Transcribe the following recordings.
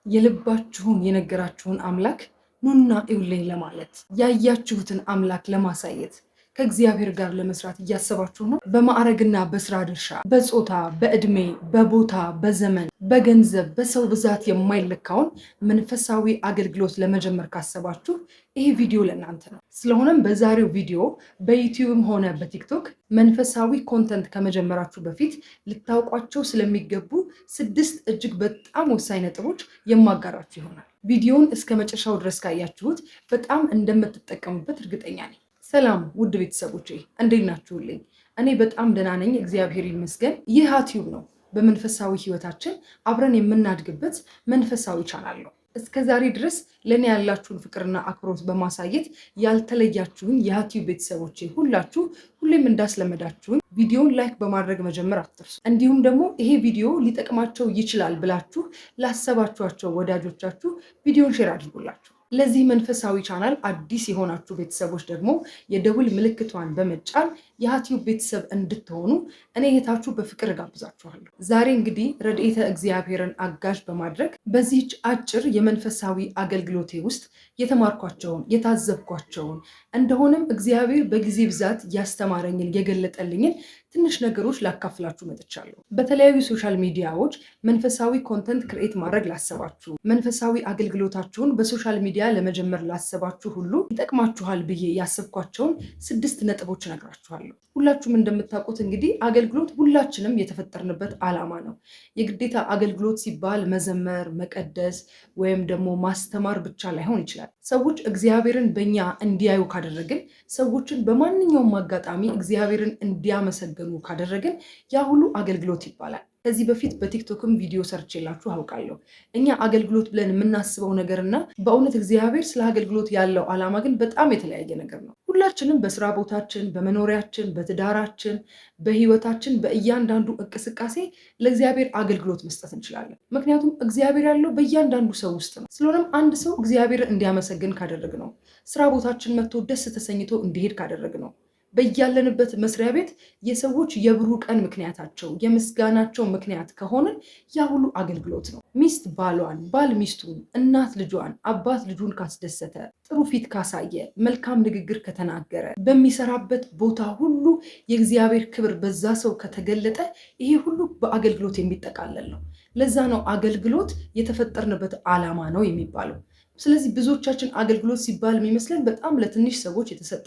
የልባችሁን የነገራችሁን አምላክ ኑና እዩልኝ ለማለት ያያችሁትን አምላክ ለማሳየት ከእግዚአብሔር ጋር ለመስራት እያሰባችሁ ነው። በማዕረግና በስራ ድርሻ፣ በጾታ፣ በእድሜ፣ በቦታ፣ በዘመን፣ በገንዘብ፣ በሰው ብዛት የማይለካውን መንፈሳዊ አገልግሎት ለመጀመር ካሰባችሁ ይሄ ቪዲዮ ለእናንተ ነው። ስለሆነም በዛሬው ቪዲዮ በዩቲዩብም ሆነ በቲክቶክ መንፈሳዊ ኮንተንት ከመጀመራችሁ በፊት ልታውቋቸው ስለሚገቡ 6 እጅግ በጣም ወሳኝ ነጥቦች የማጋራችሁ ይሆናል። ቪዲዮውን እስከ መጨረሻው ድረስ ካያችሁት በጣም እንደምትጠቀሙበት እርግጠኛ ነኝ። ሰላም ውድ ቤተሰቦቼ እንዴት ናችሁልኝ? እኔ በጣም ደህና ነኝ፣ እግዚአብሔር ይመስገን። ይህ ዩቲዩብ ነው በመንፈሳዊ ህይወታችን አብረን የምናድግበት መንፈሳዊ ቻናል ነው። እስከ ዛሬ ድረስ ለእኔ ያላችሁን ፍቅርና አክብሮት በማሳየት ያልተለያችሁን የዩቲዩብ ቤተሰቦቼ ሁላችሁ ሁሌም እንዳስለመዳችሁን ቪዲዮን ላይክ በማድረግ መጀመር አትርሱ። እንዲሁም ደግሞ ይሄ ቪዲዮ ሊጠቅማቸው ይችላል ብላችሁ ላሰባችኋቸው ወዳጆቻችሁ ቪዲዮን ሼር አድርጉላችሁ። ለዚህ መንፈሳዊ ቻናል አዲስ የሆናችሁ ቤተሰቦች ደግሞ የደውል ምልክቷን በመጫን የዩቲዩብ ቤተሰብ እንድትሆኑ እኔ እህታችሁ በፍቅር ጋብዛችኋለሁ። ዛሬ እንግዲህ ረድኤተ እግዚአብሔርን አጋዥ በማድረግ በዚህች አጭር የመንፈሳዊ አገልግሎቴ ውስጥ የተማርኳቸውን የታዘብኳቸውን እንደሆነም እግዚአብሔር በጊዜ ብዛት ያስተማረኝን የገለጠልኝን ትንሽ ነገሮች ላካፍላችሁ መጥቻለሁ። በተለያዩ ሶሻል ሚዲያዎች መንፈሳዊ ኮንተንት ክሬት ማድረግ ላሰባችሁ፣ መንፈሳዊ አገልግሎታችሁን በሶሻል ሚዲያ ለመጀመር ላሰባችሁ ሁሉ ይጠቅማችኋል ብዬ ያሰብኳቸውን 6 ነጥቦች እነግራችኋለሁ። ሁላችሁም እንደምታውቁት እንግዲህ አገልግሎት ሁላችንም የተፈጠርንበት ዓላማ ነው። የግዴታ አገልግሎት ሲባል መዘመር፣ መቀደስ ወይም ደግሞ ማስተማር ብቻ ላይሆን ይችላል። ሰዎች እግዚአብሔርን በእኛ እንዲያዩ ካደረግን፣ ሰዎችን በማንኛውም አጋጣሚ እግዚአብሔርን እንዲያመሰግኑ ካደረግን ያ ሁሉ አገልግሎት ይባላል። ከዚህ በፊት በቲክቶክም ቪዲዮ ሰርቼላችሁ አውቃለሁ። እኛ አገልግሎት ብለን የምናስበው ነገርና በእውነት እግዚአብሔር ስለ አገልግሎት ያለው ዓላማ ግን በጣም የተለያየ ነገር ነው። ሁላችንም በስራ ቦታችን፣ በመኖሪያችን፣ በትዳራችን፣ በህይወታችን፣ በእያንዳንዱ እንቅስቃሴ ለእግዚአብሔር አገልግሎት መስጠት እንችላለን። ምክንያቱም እግዚአብሔር ያለው በእያንዳንዱ ሰው ውስጥ ነው። ስለሆነም አንድ ሰው እግዚአብሔርን እንዲያመሰግን ካደረግ ነው፣ ስራ ቦታችን መጥቶ ደስ ተሰኝቶ እንዲሄድ ካደረግ ነው፣ በያለንበት መስሪያ ቤት የሰዎች የብሩህ ቀን ምክንያታቸው የምስጋናቸው ምክንያት ከሆንን ያ ሁሉ አገልግሎት ነው። ሚስት ባሏን፣ ባል ሚስቱን፣ እናት ልጇን፣ አባት ልጁን ካስደሰተ፣ ጥሩ ፊት ካሳየ፣ መልካም ንግግር ከተናገረ፣ በሚሰራበት ቦታ ሁሉ የእግዚአብሔር ክብር በዛ ሰው ከተገለጠ ይሄ ሁሉ በአገልግሎት የሚጠቃለል ነው። ለዛ ነው አገልግሎት የተፈጠርንበት ዓላማ ነው የሚባለው። ስለዚህ ብዙዎቻችን አገልግሎት ሲባል የሚመስለን በጣም ለትንሽ ሰዎች የተሰጠ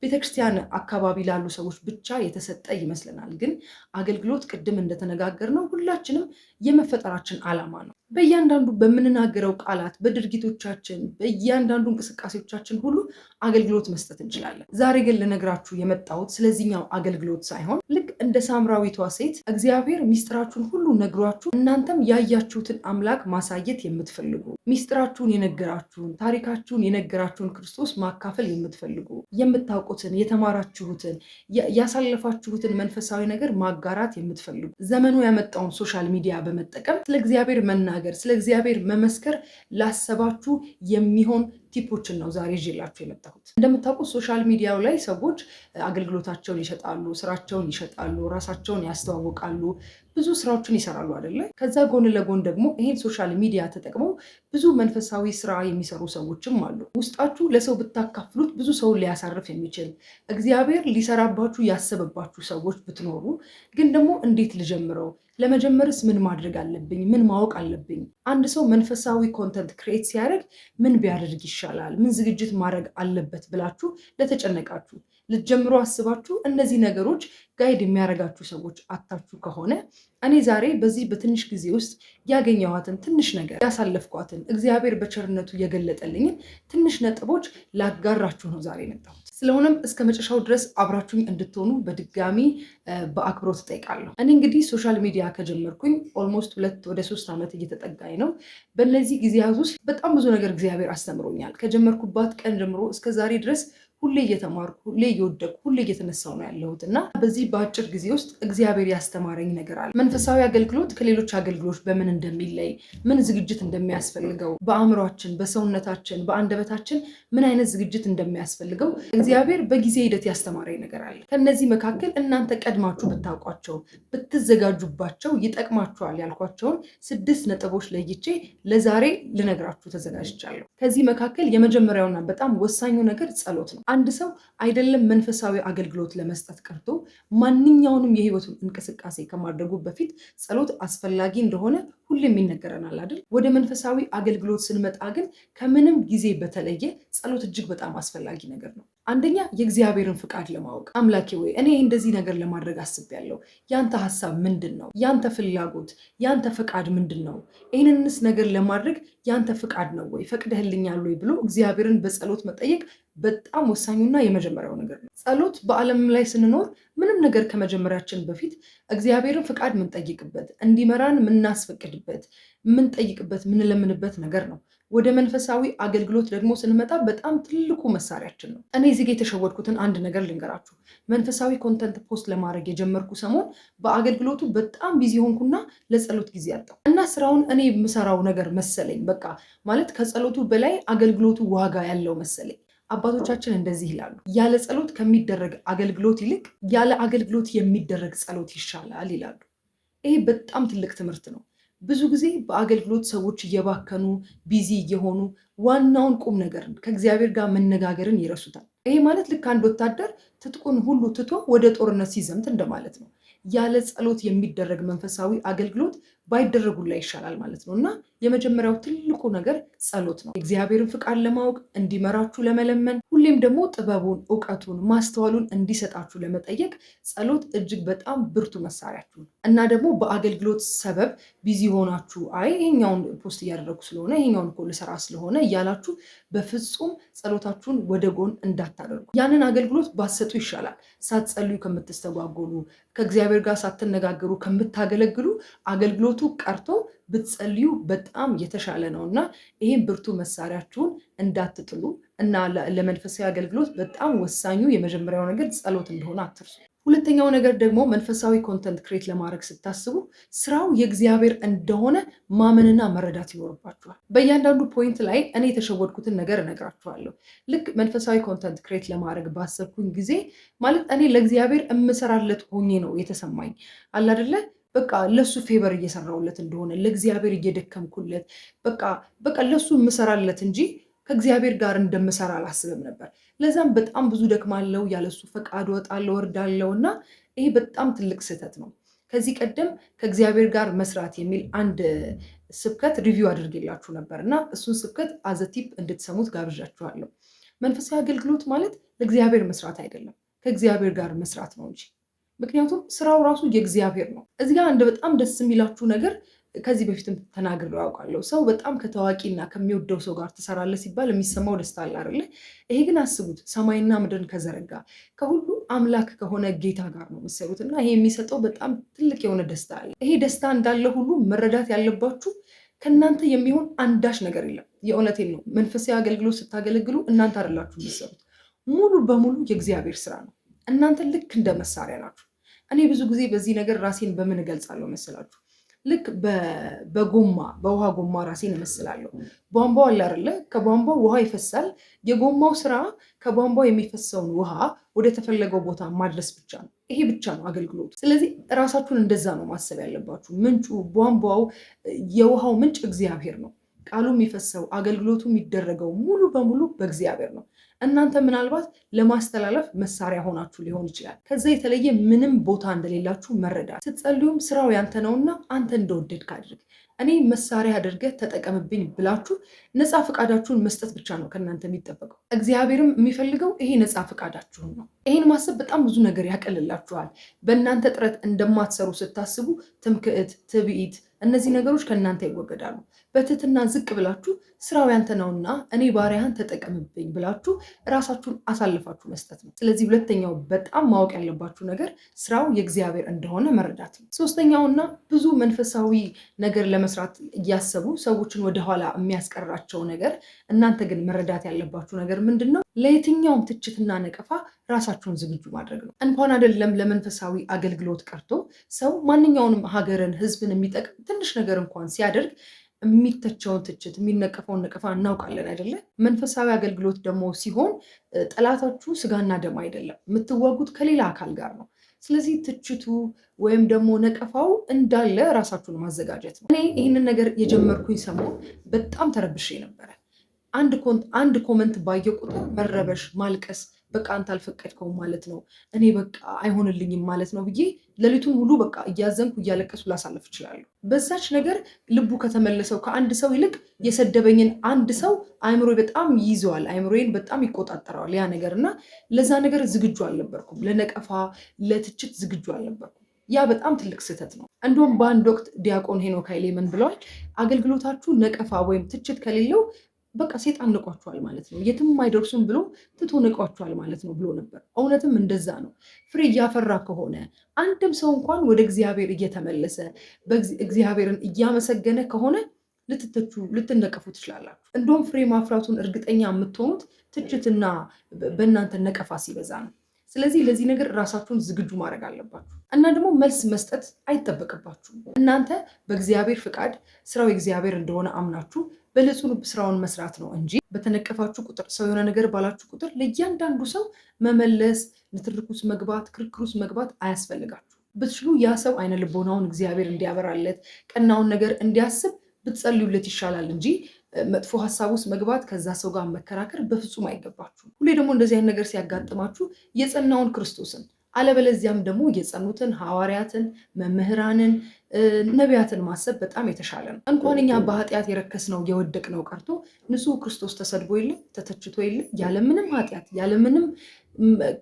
ቤተክርስቲያን አካባቢ ላሉ ሰዎች ብቻ የተሰጠ ይመስለናል። ግን አገልግሎት ቅድም እንደተነጋገርነው ሁላችንም የመፈጠራችን ዓላማ ነው። በእያንዳንዱ በምንናገረው ቃላት፣ በድርጊቶቻችን፣ በእያንዳንዱ እንቅስቃሴዎቻችን ሁሉ አገልግሎት መስጠት እንችላለን። ዛሬ ግን ልነግራችሁ የመጣሁት ስለዚህኛው አገልግሎት ሳይሆን ልክ እንደ ሳምራዊቷ ሴት እግዚአብሔር ሚስጥራችሁን ሁሉ ነግሯችሁ እናንተም ያያችሁትን አምላክ ማሳየት የምትፈልጉ፣ ሚስጥራችሁን የነገራችሁን፣ ታሪካችሁን የነገራችሁን ክርስቶስ ማካፈል የምትፈልጉ፣ የምታውቁትን፣ የተማራችሁትን፣ ያሳለፋችሁትን መንፈሳዊ ነገር ማጋራት የምትፈልጉ፣ ዘመኑ ያመጣውን ሶሻል ሚዲያ በመጠቀም ስለ እግዚአብሔር መናገር፣ ስለ እግዚአብሔር መመስከር ላሰባችሁ የሚሆን ቲፖችን ነው ዛሬ ይዤላችሁ የመጣሁት። እንደምታውቁት ሶሻል ሚዲያው ላይ ሰዎች አገልግሎታቸውን ይሸጣሉ፣ ስራቸውን ይሸጣሉ፣ ራሳቸውን ያስተዋውቃሉ፣ ብዙ ስራዎችን ይሰራሉ አይደለ? ከዛ ጎን ለጎን ደግሞ ይሄን ሶሻል ሚዲያ ተጠቅመው ብዙ መንፈሳዊ ስራ የሚሰሩ ሰዎችም አሉ። ውስጣችሁ ለሰው ብታካፍሉት ብዙ ሰውን ሊያሳርፍ የሚችል እግዚአብሔር ሊሰራባችሁ ያሰበባችሁ ሰዎች ብትኖሩ፣ ግን ደግሞ እንዴት ልጀምረው? ለመጀመርስ ምን ማድረግ አለብኝ? ምን ማወቅ አለብኝ? አንድ ሰው መንፈሳዊ ኮንተንት ክሬት ሲያደርግ ምን ቢያደርግ ይሻላል? ምን ዝግጅት ማድረግ አለበት ብላችሁ ለተጨነቃችሁ፣ ልትጀምሩ አስባችሁ እነዚህ ነገሮች ጋይድ የሚያደርጋችሁ ሰዎች አታችሁ ከሆነ እኔ ዛሬ በዚህ በትንሽ ጊዜ ውስጥ ያገኘኋትን ትንሽ ነገር ያሳለፍኳትን እግዚአብሔር በቸርነቱ የገለጠልኝን ትንሽ ነጥቦች ላጋራችሁ ነው ዛሬ የመጣሁት። ስለሆነም እስከ መጨረሻው ድረስ አብራችሁኝ እንድትሆኑ በድጋሚ በአክብሮት እጠይቃለሁ። እኔ እንግዲህ ሶሻል ሚዲያ ከጀመርኩኝ ኦልሞስት 2 ወደ 3 ዓመት እየተጠጋኝ ነው። በእነዚህ ጊዜያት ውስጥ በጣም ብዙ ነገር እግዚአብሔር አስተምሮኛል። ከጀመርኩባት ቀን ጀምሮ እስከ ዛሬ ድረስ ሁሌ እየተማርኩ ሁሌ እየወደቅኩ ሁሌ እየተነሳው ነው ያለሁት እና በዚህ በአጭር ጊዜ ውስጥ እግዚአብሔር ያስተማረኝ ነገር አለ። መንፈሳዊ አገልግሎት ከሌሎች አገልግሎች በምን እንደሚለይ፣ ምን ዝግጅት እንደሚያስፈልገው፣ በአእምሯችን፣ በሰውነታችን፣ በአንደበታችን ምን አይነት ዝግጅት እንደሚያስፈልገው እግዚአብሔር በጊዜ ሂደት ያስተማረኝ ነገር አለ። ከነዚህ መካከል እናንተ ቀድማችሁ ብታውቋቸው ብትዘጋጁባቸው ይጠቅማችኋል ያልኳቸውን 6 ነጥቦች ለይቼ ለዛሬ ልነግራችሁ ተዘጋጅቻለሁ። ከዚህ መካከል የመጀመሪያውና በጣም ወሳኙ ነገር ጸሎት ነው። አንድ ሰው አይደለም መንፈሳዊ አገልግሎት ለመስጠት ቀርቶ ማንኛውንም የህይወቱን እንቅስቃሴ ከማድረጉ በፊት ጸሎት አስፈላጊ እንደሆነ ሁሌም ይነገረናል አይደል? ወደ መንፈሳዊ አገልግሎት ስንመጣ ግን ከምንም ጊዜ በተለየ ጸሎት እጅግ በጣም አስፈላጊ ነገር ነው። አንደኛ የእግዚአብሔርን ፍቃድ ለማወቅ አምላኬ ወይ እኔ እንደዚህ ነገር ለማድረግ አስቤያለሁ፣ ያንተ ሐሳብ ምንድን ነው? ያንተ ፍላጎት፣ ያንተ ፍቃድ ምንድን ነው? ይህንንስ ነገር ለማድረግ ያንተ ፍቃድ ነው ወይ? ፈቅደህልኛል ወይ ብሎ እግዚአብሔርን በጸሎት መጠየቅ በጣም ወሳኙና የመጀመሪያው ነገር ነው። ጸሎት በዓለም ላይ ስንኖር ምንም ነገር ከመጀመሪያችን በፊት እግዚአብሔርን ፍቃድ የምንጠይቅበት፣ እንዲመራን የምናስፈቅድበት፣ የምንጠይቅበት፣ የምንለምንበት ነገር ነው። ወደ መንፈሳዊ አገልግሎት ደግሞ ስንመጣ በጣም ትልቁ መሳሪያችን ነው። እኔ እዚህ ጋር የተሸወድኩትን አንድ ነገር ልንገራችሁ። መንፈሳዊ ኮንተንት ፖስት ለማድረግ የጀመርኩ ሰሞን በአገልግሎቱ በጣም ቢዚ ሆንኩና ለጸሎት ጊዜ አጣሁ እና ስራውን እኔ የምሰራው ነገር መሰለኝ። በቃ ማለት ከጸሎቱ በላይ አገልግሎቱ ዋጋ ያለው መሰለኝ። አባቶቻችን እንደዚህ ይላሉ፣ ያለ ጸሎት ከሚደረግ አገልግሎት ይልቅ ያለ አገልግሎት የሚደረግ ጸሎት ይሻላል ይላሉ። ይሄ በጣም ትልቅ ትምህርት ነው። ብዙ ጊዜ በአገልግሎት ሰዎች እየባከኑ ቢዚ እየሆኑ ዋናውን ቁም ነገር ከእግዚአብሔር ጋር መነጋገርን ይረሱታል። ይሄ ማለት ልክ አንድ ወታደር ትጥቁን ሁሉ ትቶ ወደ ጦርነት ሲዘምት እንደማለት ነው። ያለ ጸሎት የሚደረግ መንፈሳዊ አገልግሎት ባይደረጉላ ይሻላል ማለት ነው። እና የመጀመሪያው ትልቁ ነገር ጸሎት ነው። እግዚአብሔርን ፍቃድ ለማወቅ እንዲመራችሁ ለመለመን፣ ሁሌም ደግሞ ጥበቡን፣ እውቀቱን፣ ማስተዋሉን እንዲሰጣችሁ ለመጠየቅ ጸሎት እጅግ በጣም ብርቱ መሳሪያችሁ ነው። እና ደግሞ በአገልግሎት ሰበብ ቢዚ ሆናችሁ አይ ይሄኛውን ፖስት እያደረጉ ስለሆነ ይሄኛውን እኮ ልሰራ ስለሆነ እያላችሁ በፍጹም ጸሎታችሁን ወደ ጎን እንዳታደርጉ። ያንን አገልግሎት ባሰጡ ይሻላል። ሳትጸልዩ ከምትስተጓጎሉ፣ ከእግዚአብሔር ጋር ሳትነጋገሩ ከምታገለግሉ አገልግሎቱ ቀርቶ ብትጸልዩ በጣም የተሻለ ነው እና ይህም ብርቱ መሳሪያችሁን እንዳትጥሉ እና ለመንፈሳዊ አገልግሎት በጣም ወሳኙ የመጀመሪያው ነገር ጸሎት እንደሆነ አትርሱ። ሁለተኛው ነገር ደግሞ መንፈሳዊ ኮንተንት ክሬት ለማድረግ ስታስቡ ስራው የእግዚአብሔር እንደሆነ ማመንና መረዳት ይኖርባችኋል። በእያንዳንዱ ፖይንት ላይ እኔ የተሸወድኩትን ነገር እነግራችኋለሁ። ልክ መንፈሳዊ ኮንተንት ክሬት ለማድረግ ባሰብኩኝ ጊዜ ማለት እኔ ለእግዚአብሔር እምሰራለት ሆኜ ነው የተሰማኝ። አለ አይደለ? በቃ ለሱ ፌቨር እየሰራውለት እንደሆነ ለእግዚአብሔር እየደከምኩለት በቃ ለሱ እምሰራለት እንጂ ከእግዚአብሔር ጋር እንደምሰራ አላስብም ነበር። ለዛም በጣም ብዙ ደክማለው፣ ያለሱ ፈቃድ ወጣለው ወርዳለው እና ይሄ በጣም ትልቅ ስህተት ነው። ከዚህ ቀደም ከእግዚአብሔር ጋር መስራት የሚል አንድ ስብከት ሪቪው አድርጌላችሁ ነበር እና እሱን ስብከት አዘቲፕ እንድትሰሙት ጋብዣችኋለሁ። መንፈሳዊ አገልግሎት ማለት ለእግዚአብሔር መስራት አይደለም፣ ከእግዚአብሔር ጋር መስራት ነው እንጂ። ምክንያቱም ስራው ራሱ የእግዚአብሔር ነው። እዚህ ጋር አንድ በጣም ደስ የሚላችሁ ነገር ከዚህ በፊትም ተናግሬው ያውቃለሁ። ሰው በጣም ከታዋቂና ከሚወደው ሰው ጋር ትሰራለህ ሲባል የሚሰማው ደስታ አለ አይደለ? ይሄ ግን አስቡት፣ ሰማይና ምድርን ከዘረጋ ከሁሉ አምላክ ከሆነ ጌታ ጋር ነው የምትሰሩት እና ይሄ የሚሰጠው በጣም ትልቅ የሆነ ደስታ አለ። ይሄ ደስታ እንዳለ ሁሉ መረዳት ያለባችሁ ከእናንተ የሚሆን አንዳች ነገር የለም። የእውነቴን ነው። መንፈሳዊ አገልግሎት ስታገለግሉ እናንተ አይደላችሁ የምትሰሩት፣ ሙሉ በሙሉ የእግዚአብሔር ስራ ነው። እናንተ ልክ እንደ መሳሪያ ናችሁ። እኔ ብዙ ጊዜ በዚህ ነገር ራሴን በምን እገልጻለሁ መሰላችሁ? ልክ በውሃ ጎማ ራሴን እመስላለሁ። ቧንቧው አለ አይደለ? ከቧንቧው ውሃ ይፈሳል። የጎማው ስራ ከቧንቧው የሚፈሰውን ውሃ ወደ ተፈለገው ቦታ ማድረስ ብቻ ነው። ይሄ ብቻ ነው አገልግሎቱ። ስለዚህ ራሳችሁን እንደዛ ነው ማሰብ ያለባችሁ። ምንጩ፣ ቧንቧው፣ የውሃው ምንጭ እግዚአብሔር ነው። ቃሉ የሚፈሰው አገልግሎቱ የሚደረገው ሙሉ በሙሉ በእግዚአብሔር ነው። እናንተ ምናልባት ለማስተላለፍ መሳሪያ ሆናችሁ ሊሆን ይችላል። ከዛ የተለየ ምንም ቦታ እንደሌላችሁ መረዳት። ስትጸልዩም ስራው ያንተ ነውና አንተ እንደወደድክ አድርግ፣ እኔ መሳሪያ አድርገህ ተጠቀምብኝ ብላችሁ ነፃ ፈቃዳችሁን መስጠት ብቻ ነው ከእናንተ የሚጠበቀው። እግዚአብሔርም የሚፈልገው ይሄ ነፃ ፈቃዳችሁን ነው። ይሄን ማሰብ በጣም ብዙ ነገር ያቀልላችኋል። በእናንተ ጥረት እንደማትሰሩ ስታስቡ ትምክህት፣ ትዕቢት፣ እነዚህ ነገሮች ከእናንተ ይወገዳሉ። በትህትና ዝቅ ብላችሁ ስራው ያንተ ነውና እኔ ባሪያህን ተጠቀምብኝ ብላችሁ ራሳችሁን አሳልፋችሁ መስጠት ነው። ስለዚህ ሁለተኛው በጣም ማወቅ ያለባችሁ ነገር ስራው የእግዚአብሔር እንደሆነ መረዳት ነው። ሶስተኛውና ብዙ መንፈሳዊ ነገር ለመስራት እያሰቡ ሰዎችን ወደኋላ የሚያስቀራቸው ነገር፣ እናንተ ግን መረዳት ያለባችሁ ነገር ምንድን ነው? ለየትኛውም ትችትና ነቀፋ ራሳችሁን ዝግጁ ማድረግ ነው። እንኳን አይደለም ለመንፈሳዊ አገልግሎት ቀርቶ ሰው ማንኛውንም ሀገርን፣ ህዝብን የሚጠቅም ትንሽ ነገር እንኳን ሲያደርግ የሚተቸውን ትችት የሚነቀፈውን ነቀፋ እናውቃለን አይደለ? መንፈሳዊ አገልግሎት ደግሞ ሲሆን ጠላታችሁ ስጋና ደም አይደለም፣ የምትዋጉት ከሌላ አካል ጋር ነው። ስለዚህ ትችቱ ወይም ደግሞ ነቀፋው እንዳለ ራሳችሁን ማዘጋጀት ነው። እኔ ይህንን ነገር የጀመርኩኝ ሰሞን በጣም ተረብሼ ነበረ። አንድ ኮመንት ባየው ቁጥር መረበሽ፣ ማልቀስ፣ በቃ አንተ አልፈቀድከውም ማለት ነው፣ እኔ በቃ አይሆንልኝም ማለት ነው ብዬ ሌሊቱን ሁሉ በቃ እያዘንኩ እያለቀሱ ላሳለፍ እችላለሁ። በዛች ነገር ልቡ ከተመለሰው ከአንድ ሰው ይልቅ የሰደበኝን አንድ ሰው አእምሮ በጣም ይይዘዋል፣ አእምሮዬን በጣም ይቆጣጠረዋል ያ ነገር እና ለዛ ነገር ዝግጁ አልነበርኩም። ለነቀፋ ለትችት ዝግጁ አልነበርኩም። ያ በጣም ትልቅ ስህተት ነው። እንዲሁም በአንድ ወቅት ዲያቆን ሄኖክ ኃይሌ ምን ብለዋል? አገልግሎታችሁ ነቀፋ ወይም ትችት ከሌለው በቃ ሴጣን ንቋቸዋል ማለት ነው፣ የትም አይደርሱም ብሎ ትቶ ንቋቸዋል ማለት ነው ብሎ ነበር። እውነትም እንደዛ ነው። ፍሬ እያፈራ ከሆነ አንድም ሰው እንኳን ወደ እግዚአብሔር እየተመለሰ እግዚአብሔርን እያመሰገነ ከሆነ ልትተቹ ልትነቀፉ ትችላላችሁ። እንደውም ፍሬ ማፍራቱን እርግጠኛ የምትሆኑት ትችትና በእናንተ ነቀፋ ሲበዛ ነው። ስለዚህ ለዚህ ነገር ራሳችሁን ዝግጁ ማድረግ አለባችሁ እና ደግሞ መልስ መስጠት አይጠበቅባችሁም። እናንተ በእግዚአብሔር ፍቃድ ስራው የእግዚአብሔር እንደሆነ አምናችሁ በንጹህ ልብ ስራውን መስራት ነው እንጂ በተነቀፋችሁ ቁጥር፣ ሰው የሆነ ነገር ባላችሁ ቁጥር ለእያንዳንዱ ሰው መመለስ፣ ንትርክ ውስጥ መግባት፣ ክርክር ውስጥ መግባት አያስፈልጋችሁ። ብትችሉ ያ ሰው አይነ ልቦናውን እግዚአብሔር እንዲያበራለት ቀናውን ነገር እንዲያስብ ብትጸልዩለት ይሻላል እንጂ መጥፎ ሀሳብ ውስጥ መግባት፣ ከዛ ሰው ጋር መከራከር በፍጹም አይገባችሁ። ሁሌ ደግሞ እንደዚህ አይነት ነገር ሲያጋጥማችሁ የጸናውን ክርስቶስን አለበለዚያም ደግሞ የጸኑትን ሐዋርያትን፣ መምህራንን፣ ነቢያትን ማሰብ በጣም የተሻለ ነው። እንኳን እኛ በኃጢአት የረከስነው የወደቅነው ቀርቶ ንጹሕ ክርስቶስ ተሰድቦ የለ ተተችቶ የለ ያለምንም ኃጢአት ያለምንም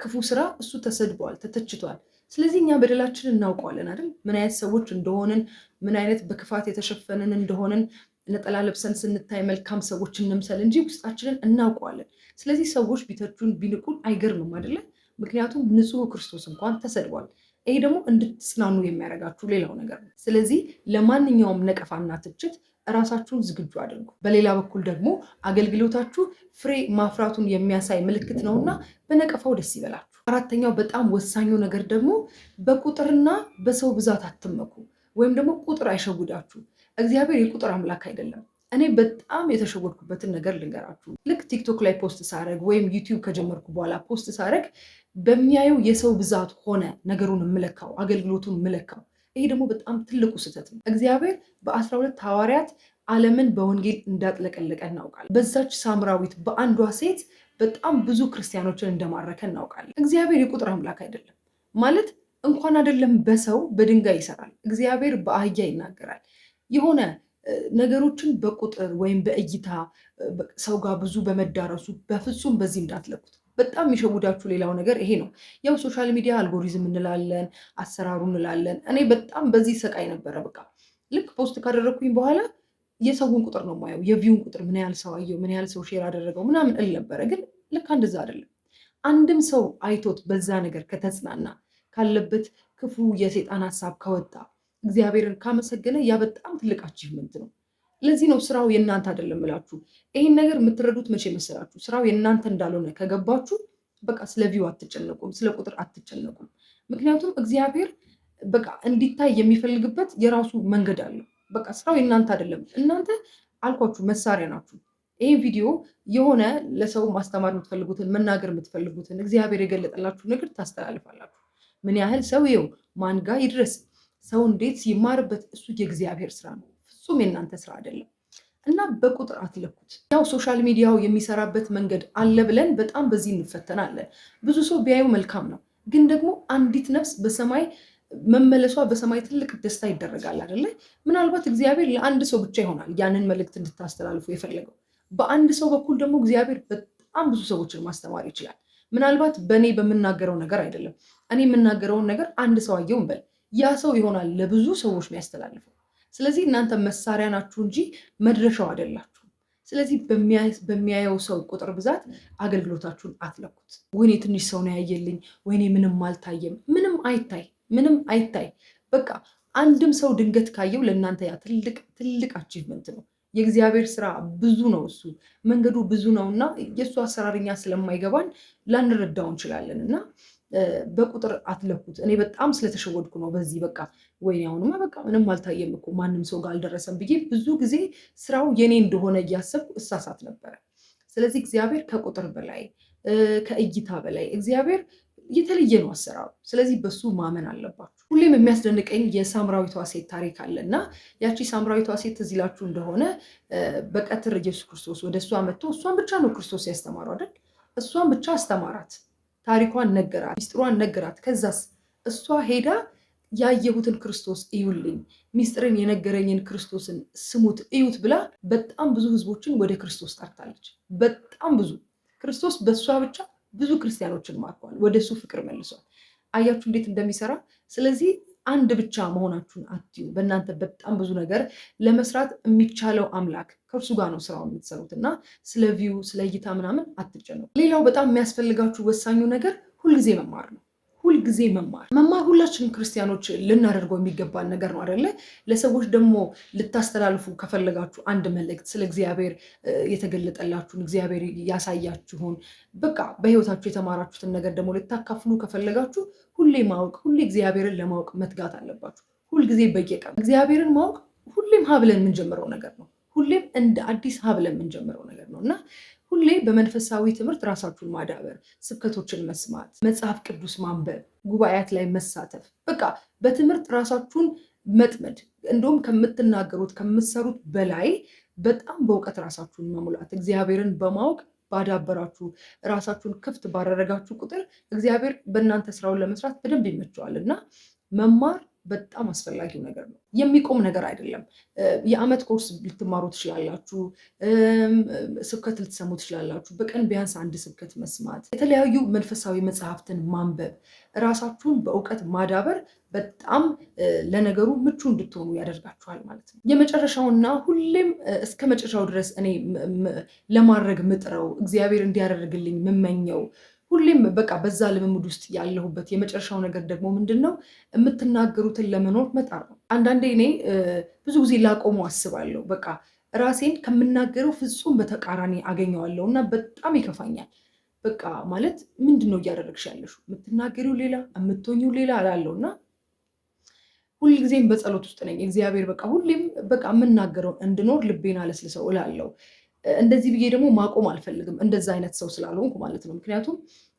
ክፉ ስራ እሱ ተሰድቧል፣ ተተችቷል። ስለዚህ እኛ በደላችንን እናውቀዋለን አይደል? ምን አይነት ሰዎች እንደሆንን፣ ምን አይነት በክፋት የተሸፈንን እንደሆንን ነጠላ ለብሰን ስንታይ መልካም ሰዎች እንምሰል እንጂ ውስጣችንን እናውቀዋለን። ስለዚህ ሰዎች ቢተቹን ቢንቁን አይገርምም አይደለ? ምክንያቱም ንጹሕ ክርስቶስ እንኳን ተሰድቧል። ይሄ ደግሞ እንድትጽናኑ የሚያደርጋችሁ ሌላው ነገር ነው። ስለዚህ ለማንኛውም ነቀፋና ትችት እራሳችሁን ዝግጁ አድርጉ። በሌላ በኩል ደግሞ አገልግሎታችሁ ፍሬ ማፍራቱን የሚያሳይ ምልክት ነውና በነቀፋው ደስ ይበላችሁ። አራተኛው በጣም ወሳኙ ነገር ደግሞ በቁጥርና በሰው ብዛት አትመኩ፣ ወይም ደግሞ ቁጥር አይሸውዳችሁ። እግዚአብሔር የቁጥር አምላክ አይደለም። እኔ በጣም የተሸወድኩበትን ነገር ልንገራችሁ። ልክ ቲክቶክ ላይ ፖስት ሳረግ ወይም ዩቲዩብ ከጀመርኩ በኋላ ፖስት ሳረግ በሚያየው የሰው ብዛት ሆነ ነገሩን የምለካው፣ አገልግሎቱን የምለካው። ይሄ ደግሞ በጣም ትልቁ ስህተት ነው። እግዚአብሔር በ12 ሐዋርያት ዓለምን በወንጌል እንዳጥለቀለቀ እናውቃለን። በዛች ሳምራዊት በአንዷ ሴት በጣም ብዙ ክርስቲያኖችን እንደማረከ እናውቃለን። እግዚአብሔር የቁጥር አምላክ አይደለም ማለት እንኳን አይደለም በሰው በድንጋይ ይሰራል። እግዚአብሔር በአህያ ይናገራል። የሆነ ነገሮችን በቁጥር ወይም በእይታ ሰው ጋር ብዙ በመዳረሱ በፍጹም በዚህ እንዳትለኩት። በጣም የሚሸውዳችሁ ሌላው ነገር ይሄ ነው። ያው ሶሻል ሚዲያ አልጎሪዝም እንላለን፣ አሰራሩ እንላለን። እኔ በጣም በዚህ ሰቃይ ነበረ። በቃ ልክ ፖስት ካደረግኩኝ በኋላ የሰውን ቁጥር ነው የማየው፣ የቪውን ቁጥር ምን ያህል ሰው አየው፣ ምን ያህል ሰው ሼር አደረገው ምናምን እል ነበረ። ግን ልክ እንደዛ አይደለም። አንድም ሰው አይቶት በዛ ነገር ከተጽናና፣ ካለበት ክፉ የሰይጣን ሀሳብ ከወጣ፣ እግዚአብሔርን ካመሰገነ ያ በጣም ትልቅ አቺቭመንት ነው። ለዚህ ነው ስራው የእናንተ አይደለም እላችሁ። ይህን ነገር የምትረዱት መቼ መሰላችሁ? ስራው የእናንተ እንዳልሆነ ከገባችሁ በቃ ስለ ቪው አትጨነቁም፣ ስለ ቁጥር አትጨነቁም። ምክንያቱም እግዚአብሔር በቃ እንዲታይ የሚፈልግበት የራሱ መንገድ አለው። በቃ ስራው የእናንተ አይደለም። እናንተ አልኳችሁ መሳሪያ ናችሁ። ይህ ቪዲዮ የሆነ ለሰው ማስተማር የምትፈልጉትን መናገር የምትፈልጉትን እግዚአብሔር የገለጠላችሁ ነገር ታስተላልፋላችሁ። ምን ያህል ሰው ይኸው ማን ጋር ይድረስ፣ ሰው እንዴት ይማርበት፣ እሱ የእግዚአብሔር ስራ ነው፣ ፍጹም የእናንተ ስራ አይደለም። እና በቁጥር አትለኩት። ያው ሶሻል ሚዲያው የሚሰራበት መንገድ አለ ብለን በጣም በዚህ እንፈተናለን። ብዙ ሰው ቢያዩ መልካም ነው፣ ግን ደግሞ አንዲት ነፍስ በሰማይ መመለሷ በሰማይ ትልቅ ደስታ ይደረጋል አይደለ? ምናልባት እግዚአብሔር ለአንድ ሰው ብቻ ይሆናል ያንን መልእክት እንድታስተላልፉ የፈለገው። በአንድ ሰው በኩል ደግሞ እግዚአብሔር በጣም ብዙ ሰዎችን ማስተማር ይችላል። ምናልባት በእኔ በምናገረው ነገር አይደለም። እኔ የምናገረውን ነገር አንድ ሰው አየው እንበል፣ ያ ሰው ይሆናል ለብዙ ሰዎች የሚያስተላልፈው። ስለዚህ እናንተ መሳሪያ ናችሁ እንጂ መድረሻው አይደላችሁ። ስለዚህ በሚያየው ሰው ቁጥር ብዛት አገልግሎታችሁን አትለኩት። ወይኔ ትንሽ ሰው ነው ያየልኝ፣ ወይኔ ምንም አልታየም። ምንም አይታይ፣ ምንም አይታይ። በቃ አንድም ሰው ድንገት ካየው ለእናንተ ያ ትልቅ አቺቭመንት ነው። የእግዚአብሔር ስራ ብዙ ነው፣ እሱ መንገዱ ብዙ ነውና የእሱ አሰራርኛ ስለማይገባን ላንረዳው እንችላለን እና በቁጥር አትለኩት። እኔ በጣም ስለተሸወድኩ ነው በዚህ በቃ ወይኔ አሁንማ በቃ ምንም አልታየም እኮ ማንም ሰው ጋር አልደረሰም ብዬ ብዙ ጊዜ ስራው የኔ እንደሆነ እያሰብኩ እሳሳት ነበረ። ስለዚህ እግዚአብሔር ከቁጥር በላይ ከእይታ በላይ እግዚአብሔር የተለየ ነው አሰራሩ። ስለዚህ በሱ ማመን አለባችሁ። ሁሌም የሚያስደንቀኝ የሳምራዊቷ ሴት ታሪክ አለ እና ያቺ ሳምራዊቷ ሴት ትዝ ይላችሁ እንደሆነ በቀትር ኢየሱስ ክርስቶስ ወደ እሷ መጥቶ እሷን ብቻ ነው ክርስቶስ ያስተማረው አይደል? እሷን ብቻ አስተማራት፣ ታሪኳን ነገራት፣ ሚስጥሯን ነገራት። ከዛስ እሷ ሄዳ ያየሁትን ክርስቶስ እዩልኝ፣ ሚስጥርን የነገረኝን ክርስቶስን ስሙት እዩት ብላ በጣም ብዙ ህዝቦችን ወደ ክርስቶስ ጠርታለች። በጣም ብዙ ክርስቶስ በእሷ ብቻ ብዙ ክርስቲያኖችን ማርኳል፣ ወደ እሱ ፍቅር መልሷል። አያችሁ እንዴት እንደሚሰራ። ስለዚህ አንድ ብቻ መሆናችሁን አትዩ። በእናንተ በጣም ብዙ ነገር ለመስራት የሚቻለው አምላክ ከእርሱ ጋር ነው ስራውን የምትሰሩት እና ስለ ቪው ስለ እይታ ምናምን አትጨነቁ። ሌላው በጣም የሚያስፈልጋችሁ ወሳኙ ነገር ሁልጊዜ መማር ነው። ሁልጊዜ መማር ሁላችንም ክርስቲያኖች ልናደርገው የሚገባን ነገር ነው አይደለ? ለሰዎች ደግሞ ልታስተላልፉ ከፈለጋችሁ አንድ መልእክት ስለ እግዚአብሔር የተገለጠላችሁን እግዚአብሔር ያሳያችሁን በቃ በህይወታችሁ የተማራችሁትን ነገር ደግሞ ልታካፍሉ ከፈለጋችሁ ሁሌ ማወቅ፣ ሁሌ እግዚአብሔርን ለማወቅ መትጋት አለባችሁ። ሁልጊዜ በየቀኑ እግዚአብሔርን ማወቅ ሁሌም ሀብለን የምንጀምረው ነገር ነው። ሁሌም እንደ አዲስ ሀብለን የምንጀምረው ነገር ነው እና ሁሌ በመንፈሳዊ ትምህርት ራሳችሁን ማዳበር፣ ስብከቶችን መስማት፣ መጽሐፍ ቅዱስ ማንበብ፣ ጉባኤያት ላይ መሳተፍ፣ በቃ በትምህርት ራሳችሁን መጥመድ፣ እንደውም ከምትናገሩት ከምትሰሩት በላይ በጣም በእውቀት ራሳችሁን መሙላት። እግዚአብሔርን በማወቅ ባዳበራችሁ ራሳችሁን ክፍት ባደረጋችሁ ቁጥር እግዚአብሔር በእናንተ ስራውን ለመስራት በደንብ ይመቸዋል እና መማር በጣም አስፈላጊው ነገር ነው። የሚቆም ነገር አይደለም። የዓመት ኮርስ ልትማሩ ትችላላችሁ። ስብከት ልትሰሙ ትችላላችሁ። በቀን ቢያንስ አንድ ስብከት መስማት፣ የተለያዩ መንፈሳዊ መጽሐፍትን ማንበብ፣ ራሳችሁን በእውቀት ማዳበር በጣም ለነገሩ ምቹ እንድትሆኑ ያደርጋችኋል ማለት ነው። የመጨረሻውና ሁሌም እስከ መጨረሻው ድረስ እኔ ለማድረግ ምጥረው እግዚአብሔር እንዲያደርግልኝ ምመኘው ሁሌም በቃ በዛ ልምምድ ውስጥ ያለሁበት የመጨረሻው ነገር ደግሞ ምንድን ነው? የምትናገሩትን ለመኖር መጣር ነው። አንዳንዴ እኔ ብዙ ጊዜ ላቆመው አስባለሁ። በቃ ራሴን ከምናገረው ፍጹም በተቃራኒ አገኘዋለሁ እና በጣም ይከፋኛል። በቃ ማለት ምንድን ነው እያደረግሽ ያለሽው? የምትናገሪው ሌላ የምትሆኚው ሌላ እላለሁ እና ሁልጊዜም በጸሎት ውስጥ ነኝ። እግዚአብሔር በቃ ሁሌም በቃ የምናገረውን እንድኖር ልቤን አለስልሰው እላለሁ። እንደዚህ ብዬ ደግሞ ማቆም አልፈልግም፣ እንደዛ አይነት ሰው ስላልሆንኩ ማለት ነው። ምክንያቱም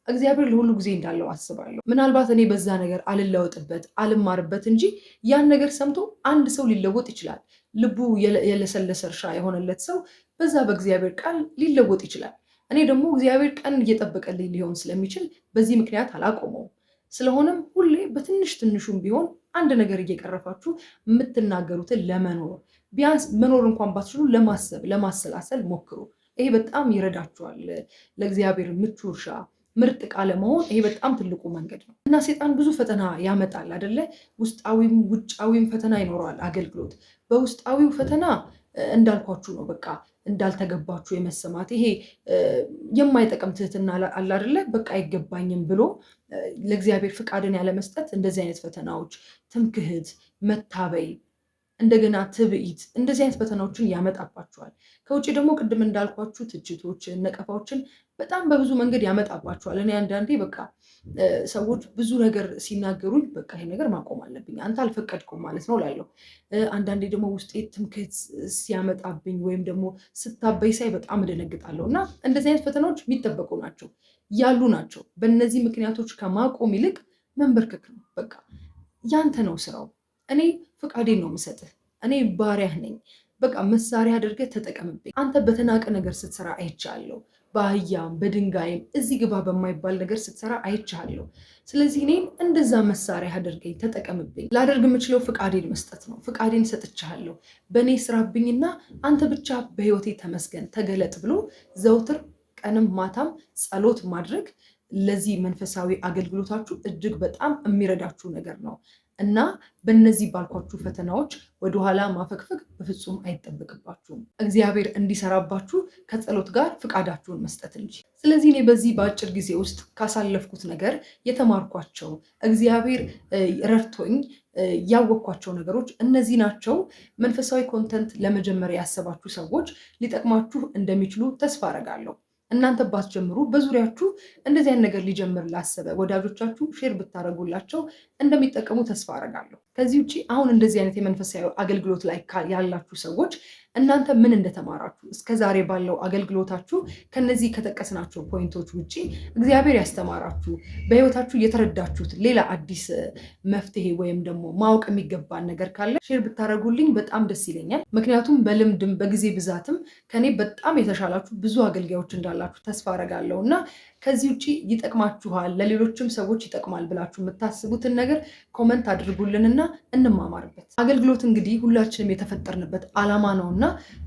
እግዚአብሔር ለሁሉ ጊዜ እንዳለው አስባለሁ። ምናልባት እኔ በዛ ነገር አልለወጥበት አልማርበት እንጂ ያን ነገር ሰምቶ አንድ ሰው ሊለወጥ ይችላል። ልቡ የለሰለሰ እርሻ የሆነለት ሰው በዛ በእግዚአብሔር ቃል ሊለወጥ ይችላል። እኔ ደግሞ እግዚአብሔር ቀን እየጠበቀልኝ ሊሆን ስለሚችል በዚህ ምክንያት አላቆመውም። ስለሆነም ሁሌ በትንሽ ትንሹም ቢሆን አንድ ነገር እየቀረፋችሁ የምትናገሩትን ለመኖር ቢያንስ መኖር እንኳን ባትችሉ ለማሰብ ለማሰላሰል ሞክሩ። ይሄ በጣም ይረዳችኋል። ለእግዚአብሔር ምቹ እርሻ ምርጥ ቃል መሆን ይሄ በጣም ትልቁ መንገድ ነው እና ሴጣን ብዙ ፈተና ያመጣል አይደለ? ውስጣዊም ውጫዊም ፈተና ይኖረዋል አገልግሎት። በውስጣዊው ፈተና እንዳልኳችሁ ነው። በቃ እንዳልተገባችሁ የመሰማት ይሄ የማይጠቅም ትህትና አለ አይደለ? በቃ አይገባኝም ብሎ ለእግዚአብሔር ፍቃድን ያለመስጠት፣ እንደዚህ አይነት ፈተናዎች፣ ትምክህት፣ መታበይ፣ እንደገና ትዕቢት፣ እንደዚህ አይነት ፈተናዎችን ያመጣባቸዋል። ከውጭ ደግሞ ቅድም እንዳልኳችሁ ትችቶችን፣ ነቀፋዎችን በጣም በብዙ መንገድ ያመጣባቸዋል። እኔ አንዳንዴ በቃ ሰዎች ብዙ ነገር ሲናገሩኝ በቃ ይሄ ነገር ማቆም አለብኝ አንተ አልፈቀድኩም ማለት ነው እላለሁ። አንዳንዴ ደግሞ ውስጤ ትምክህት ሲያመጣብኝ ወይም ደግሞ ስታበይ ሳይ በጣም እደነግጣለሁ እና እንደዚህ አይነት ፈተናዎች የሚጠበቁ ናቸው ያሉ ናቸው። በእነዚህ ምክንያቶች ከማቆም ይልቅ መንበርከክ ነው። በቃ ያንተ ነው ስራው። እኔ ፍቃዴን ነው የምሰጥህ። እኔ ባሪያህ ነኝ። በቃ መሳሪያ አድርገህ ተጠቀምብኝ። አንተ በተናቀ ነገር ስትሰራ አይቻለሁ። በአህያም በድንጋይም እዚህ ግባ በማይባል ነገር ስትሰራ አይቻለሁ። ስለዚህ እኔን እንደዛ መሳሪያ አድርገኝ ተጠቀምብኝ። ላደርግ የምችለው ፍቃዴን መስጠት ነው። ፍቃዴን ሰጥቻለሁ። በእኔ ስራብኝና አንተ ብቻ በህይወቴ ተመስገን ተገለጥ ብሎ ዘውትር ቀንም ማታም ጸሎት ማድረግ ለዚህ መንፈሳዊ አገልግሎታችሁ እጅግ በጣም የሚረዳችሁ ነገር ነው እና በእነዚህ ባልኳችሁ ፈተናዎች ወደኋላ ማፈግፈግ በፍጹም አይጠበቅባችሁም። እግዚአብሔር እንዲሰራባችሁ ከጸሎት ጋር ፍቃዳችሁን መስጠት እንጂ። ስለዚህ እኔ በዚህ በአጭር ጊዜ ውስጥ ካሳለፍኩት ነገር የተማርኳቸው እግዚአብሔር ረድቶኝ ያወቅኳቸው ነገሮች እነዚህ ናቸው። መንፈሳዊ ኮንተንት ለመጀመር ያሰባችሁ ሰዎች ሊጠቅማችሁ እንደሚችሉ ተስፋ አደርጋለሁ። እናንተ ባትጀምሩ በዙሪያችሁ እንደዚህ አይነት ነገር ሊጀምር ላሰበ ወዳጆቻችሁ ሼር ብታደርጉላቸው እንደሚጠቀሙ ተስፋ አደርጋለሁ። ከዚህ ውጭ አሁን እንደዚህ አይነት የመንፈሳዊ አገልግሎት ላይ ያላችሁ ሰዎች እናንተ ምን እንደተማራችሁ እስከዛሬ ባለው አገልግሎታችሁ ከነዚህ ከጠቀስናቸው ፖይንቶች ውጭ እግዚአብሔር ያስተማራችሁ በህይወታችሁ የተረዳችሁት ሌላ አዲስ መፍትሄ ወይም ደግሞ ማወቅ የሚገባን ነገር ካለ ሼር ብታደርጉልኝ በጣም ደስ ይለኛል። ምክንያቱም በልምድም በጊዜ ብዛትም ከኔ በጣም የተሻላችሁ ብዙ አገልጋዮች እንዳላችሁ ተስፋ አደርጋለሁ እና ከዚህ ውጭ ይጠቅማችኋል፣ ለሌሎችም ሰዎች ይጠቅማል ብላችሁ የምታስቡትን ነገር ኮመንት አድርጉልንና እንማማርበት። አገልግሎት እንግዲህ ሁላችንም የተፈጠርንበት ዓላማ ነውና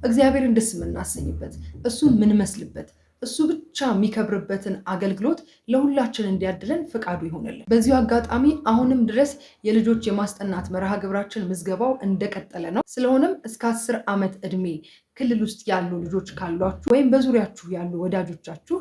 እግዚአብሔርን ደስ የምናሰኝበት እሱን ምንመስልበት እሱ ብቻ የሚከብርበትን አገልግሎት ለሁላችን እንዲያድለን ፈቃዱ ይሆንልን። በዚሁ አጋጣሚ አሁንም ድረስ የልጆች የማስጠናት መርሃ ግብራችን ምዝገባው እንደቀጠለ ነው። ስለሆነም እስከ 10 ዓመት ዕድሜ ክልል ውስጥ ያሉ ልጆች ካሏችሁ ወይም በዙሪያችሁ ያሉ ወዳጆቻችሁ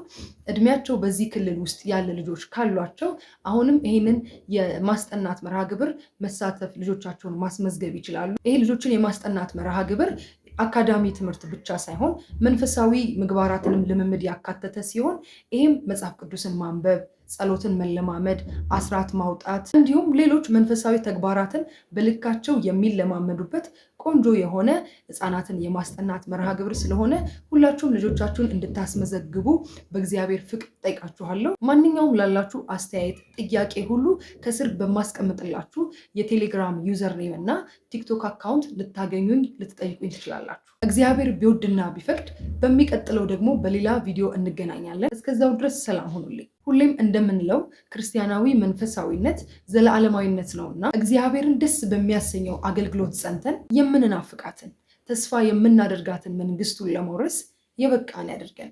እድሜያቸው በዚህ ክልል ውስጥ ያለ ልጆች ካሏቸው አሁንም ይህንን የማስጠናት መርሃ ግብር መሳተፍ ልጆቻቸውን ማስመዝገብ ይችላሉ። ይሄ ልጆችን የማስጠናት መርሃ ግብር አካዳሚ ትምህርት ብቻ ሳይሆን መንፈሳዊ ምግባራትንም ልምምድ ያካተተ ሲሆን ይህም መጽሐፍ ቅዱስን ማንበብ፣ ጸሎትን መለማመድ፣ አስራት ማውጣት እንዲሁም ሌሎች መንፈሳዊ ተግባራትን በልካቸው የሚለማመዱበት ቆንጆ የሆነ ህፃናትን የማስጠናት መርሃ ግብር ስለሆነ ሁላችሁም ልጆቻችሁን እንድታስመዘግቡ በእግዚአብሔር ፍቅር ጠይቃችኋለሁ። ማንኛውም ላላችሁ አስተያየት፣ ጥያቄ ሁሉ ከስር በማስቀምጥላችሁ የቴሌግራም ዩዘር ኔም እና ቲክቶክ አካውንት ልታገኙኝ ልትጠይቁኝ ትችላላችሁ። እግዚአብሔር ቢወድና ቢፈቅድ በሚቀጥለው ደግሞ በሌላ ቪዲዮ እንገናኛለን። እስከዛው ድረስ ሰላም ሁኑልኝ። ሁሌም እንደምንለው ክርስቲያናዊ መንፈሳዊነት ዘለዓለማዊነት ነውና እግዚአብሔርን ደስ በሚያሰኘው አገልግሎት ጸንተን የምንናፍቃትን ተስፋ የምናደርጋትን መንግስቱን ለመውረስ የበቃን ያደርገን።